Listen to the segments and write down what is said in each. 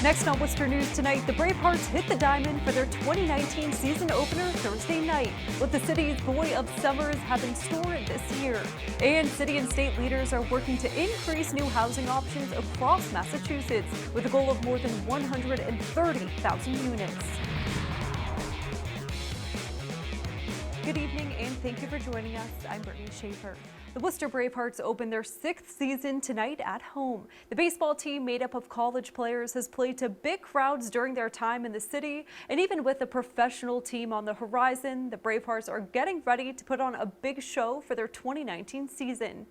Next on Worcester News tonight, the Bravehearts hit the diamond for their 2019 season opener Thursday night. What the city's Boy of Summers have in store this year. And city and state leaders are working to increase new housing options across Massachusetts with a goal of more than 130,000 units. Good evening and thank you for joining us. I'm Brittany Schaefer. The Worcester Bravehearts open their 6th season tonight at home. The baseball team, made up of college players, has played to big crowds during their time in the city. And even with a professional team on the horizon, the Bravehearts are getting ready to put on a big show for their 2019 season.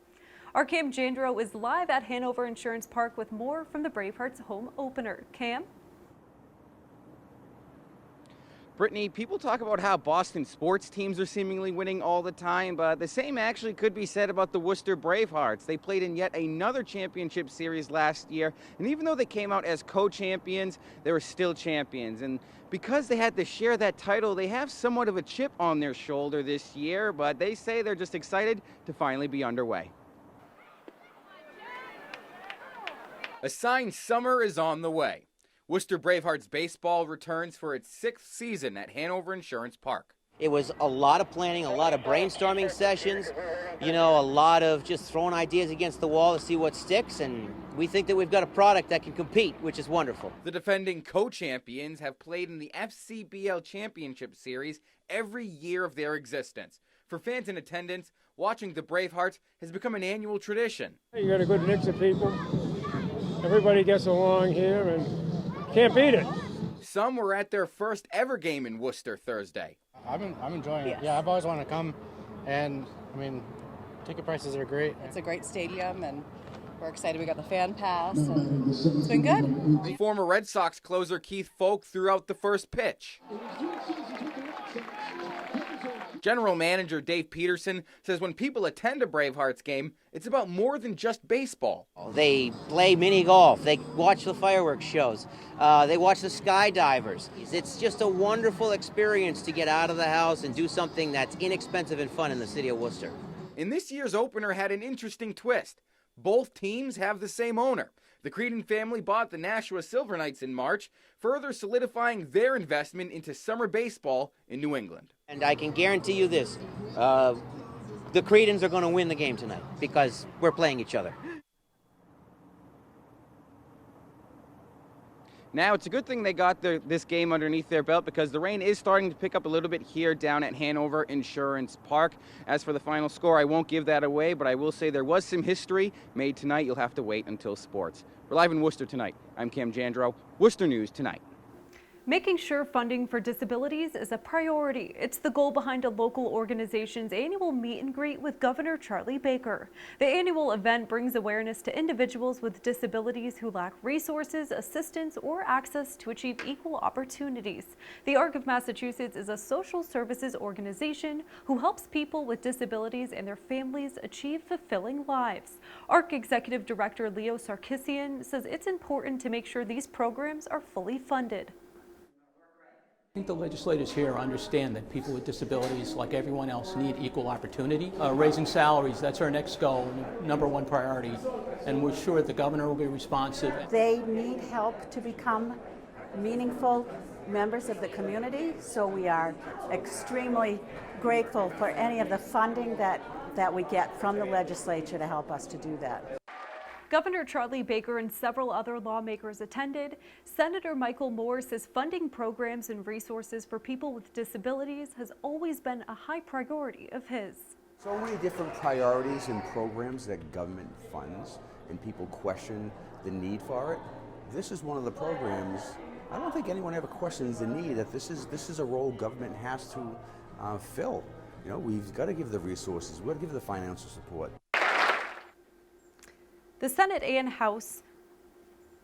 Our Cam Jandro is live at Hanover Insurance Park with more from the Bravehearts home opener. Cam? Brittany, people talk about how Boston sports teams are seemingly winning all the time, but the same actually could be said about the Worcester Bravehearts. They played in yet another championship series last year, and even though they came out as co-champions, they were still champions. And because they had to share that title, they have somewhat of a chip on their shoulder this year, but they say they're just excited to finally be underway. A signed summer is on the way. Worcester Bravehearts baseball returns for its 6th season at Hanover Insurance Park. It was a lot of planning, a lot of brainstorming sessions, a lot of just throwing ideas against the wall to see what sticks, and we think that we've got a product that can compete, which is wonderful. The defending co-champions have played in the FCBL Championship Series every year of their existence. For fans in attendance, watching the Bravehearts has become an annual tradition. You got a good mix of people. Everybody gets along here and can't beat it. Some were at their first ever game in Worcester Thursday. I'm enjoying it. Yeah, I've always wanted to come, and ticket prices are great. It's a great stadium, and we're excited we got the fan pass, and it's been good. Former Red Sox closer Keith Folk threw out the first pitch. General Manager Dave Peterson says when people attend a Bravehearts game, it's about more than just baseball. They play mini golf, they watch the fireworks shows, they watch the skydivers. It's just a wonderful experience to get out of the house and do something that's inexpensive and fun in the city of Worcester. And this year's opener had an interesting twist. Both teams have the same owner. The Creedon family bought the Nashua Silver Knights in March, further solidifying their investment into summer baseball in New England. And I can guarantee you this, the Creedons are going to win the game tonight because we're playing each other. Now, it's a good thing they got this game underneath their belt because the rain is starting to pick up a little bit here down at Hanover Insurance Park. As for the final score, I won't give that away, but I will say there was some history made tonight. You'll have to wait until sports. We're live in Worcester tonight. I'm Cam Jandro, Worcester News Tonight. Making sure funding for disabilities is a priority. It's the goal behind a local organization's annual meet and greet with Governor Charlie Baker. The annual event brings awareness to individuals with disabilities who lack resources, assistance, or access to achieve equal opportunities. The ARC of Massachusetts is a social services organization who helps people with disabilities and their families achieve fulfilling lives. ARC Executive Director Leo Sarkissian says it's important to make sure these programs are fully funded. I think the legislators here understand that people with disabilities, like everyone else, need equal opportunity. Raising salaries, that's our next goal, #1 priority, and we're sure the governor will be responsive. They need help to become meaningful members of the community, so we are extremely grateful for any of the funding that we get from the legislature to help us to do that. Governor Charlie Baker and several other lawmakers attended. Senator Michael Moore says funding programs and resources for people with disabilities has always been a high priority of his. So many different priorities and programs that government funds, and people question the need for it. This is one of the programs. I don't think anyone ever questions the need that this is a role government has to fill. We've got to give the resources. We've got to give the financial support. The Senate and House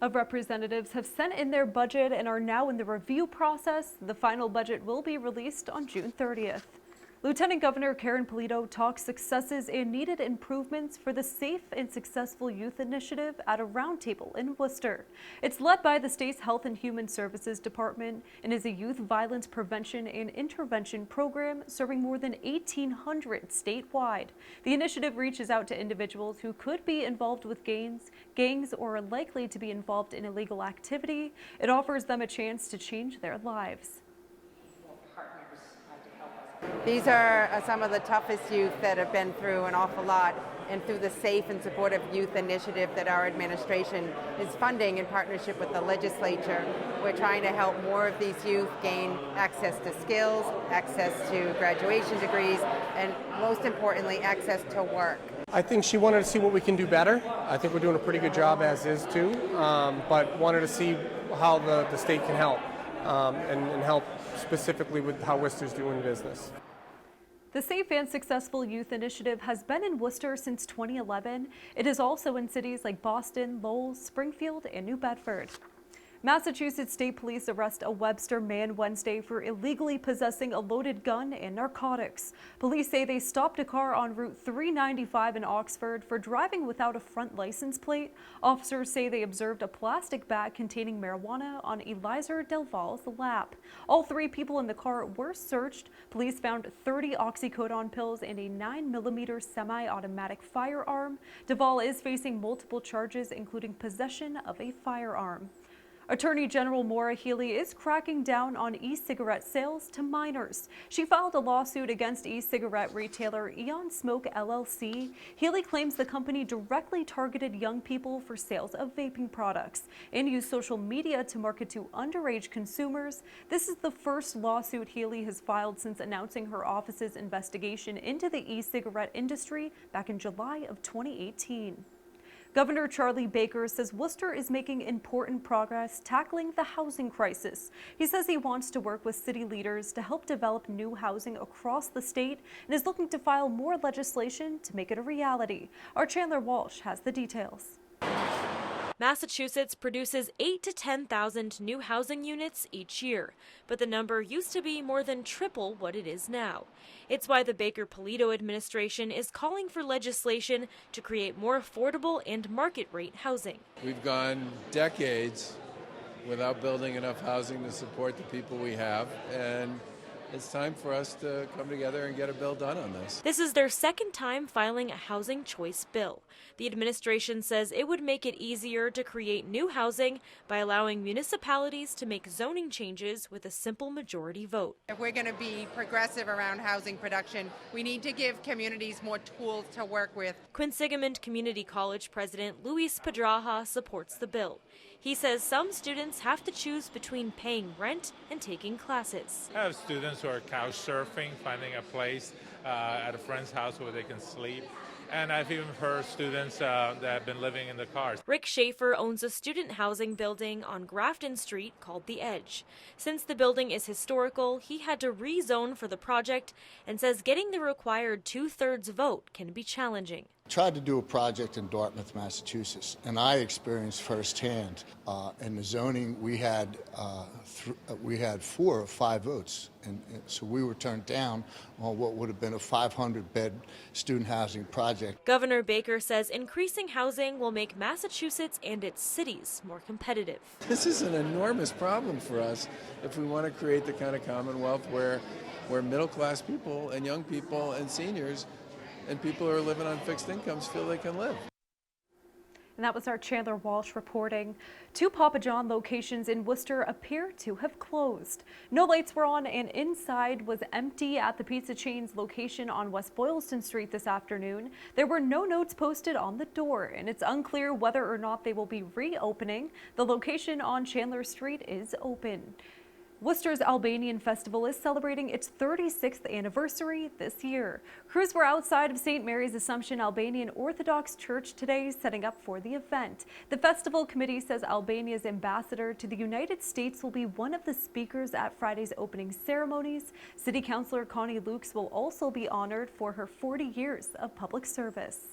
of Representatives have sent in their budget and are now in the review process. The final budget will be released on June 30th. Lieutenant Governor Karen Polito talks successes and needed improvements for the Safe and Successful Youth Initiative at a roundtable in Worcester. It's led by the state's Health and Human Services Department and is a youth violence prevention and intervention program serving more than 1,800 statewide. The initiative reaches out to individuals who could be involved with gangs, or are likely to be involved in illegal activity. It offers them a chance to change their lives. These are some of the toughest youth that have been through an awful lot, and through the Safe and Supportive Youth Initiative that our administration is funding in partnership with the legislature, we're trying to help more of these youth gain access to skills, access to graduation degrees, and most importantly, access to work. I think she wanted to see what we can do better. I think we're doing a pretty good job as is too, but wanted to see how the state can help and help specifically with how Worcester's doing business. The Safe and Successful Youth Initiative has been in Worcester since 2011. It is also in cities like Boston, Lowell, Springfield, and New Bedford. Massachusetts State Police arrest a Webster man Wednesday for illegally possessing a loaded gun and narcotics. Police say they stopped a car on Route 395 in Oxford for driving without a front license plate. Officers say they observed a plastic bag containing marijuana on Eliezer Del Val's lap. All three people in the car were searched. Police found 30 oxycodone pills and a 9mm semi-automatic firearm. Del is facing multiple charges, including possession of a firearm. Attorney General Maura Healy is cracking down on e-cigarette sales to minors. She filed a lawsuit against e-cigarette retailer Eon Smoke LLC. Healy claims the company directly targeted young people for sales of vaping products and used social media to market to underage consumers. This is the first lawsuit Healy has filed since announcing her office's investigation into the e-cigarette industry back in July of 2018. Governor Charlie Baker says Worcester is making important progress tackling the housing crisis. He says he wants to work with city leaders to help develop new housing across the state and is looking to file more legislation to make it a reality. Our Chandler Walsh has the details. Massachusetts produces 8,000 to 10,000 new housing units each year, but the number used to be more than triple what it is now. It's why the Baker-Polito administration is calling for legislation to create more affordable and market-rate housing. We've gone decades without building enough housing to support the people we have, and it's time for us to come together and get a bill done on this. This is their second time filing a housing choice bill. The administration says it would make it easier to create new housing by allowing municipalities to make zoning changes with a simple majority vote. If we're going to be progressive around housing production, we need to give communities more tools to work with. Quinsigamond Community College President Luis Pedraja supports the bill. He says some students have to choose between paying rent and taking classes. I have students who are couch surfing, finding a place at a friend's house where they can sleep. And I've even heard students that have been living in the cars. Rick Schaefer owns a student housing building on Grafton Street called The Edge. Since the building is historical, he had to rezone for the project and says getting the required 2/3 vote can be challenging. Tried to do a project in Dartmouth, Massachusetts, and I experienced firsthand in the zoning we had 4 or 5 votes, and so we were turned down on what would have been a 500-bed student housing project. Governor Baker says increasing housing will make Massachusetts and its cities more competitive. This is an enormous problem for us if we want to create the kind of Commonwealth where middle-class people and young people and seniors and people who are living on fixed incomes feel they can live. And that was our Chandler Walsh reporting. 2 Papa John locations in Worcester appear to have closed. No lights were on and inside was empty at the pizza chain's location on West Boylston Street this afternoon. There were no notes posted on the door, and it's unclear whether or not they will be reopening. The location on Chandler Street is open. Worcester's Albanian Festival is celebrating its 36th anniversary this year. Crews were outside of St. Mary's Assumption Albanian Orthodox Church today, setting up for the event. The festival committee says Albania's ambassador to the United States will be one of the speakers at Friday's opening ceremonies. City Councilor Connie Lukes will also be honored for her 40 years of public service.